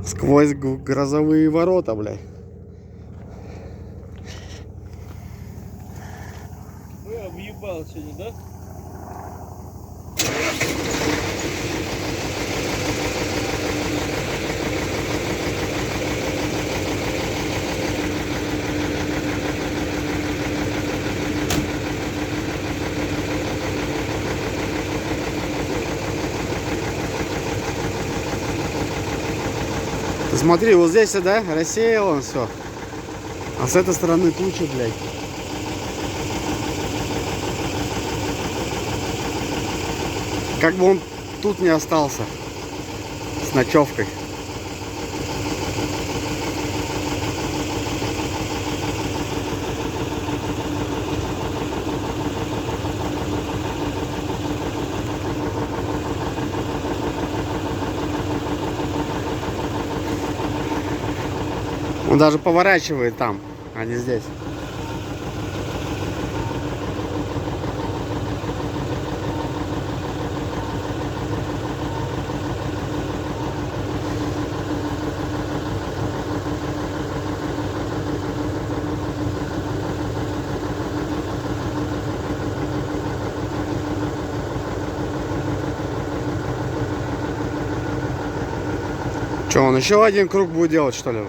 Сквозь грозовые ворота, блядь. Объебал сегодня, да? Ты смотри, вот здесь, да, рассеял он все. А с этой стороны туча, блядь. Как бы он тут не остался с ночевкой. Он даже поворачивает там, а не здесь. Че, он еще один круг будет делать, что ли?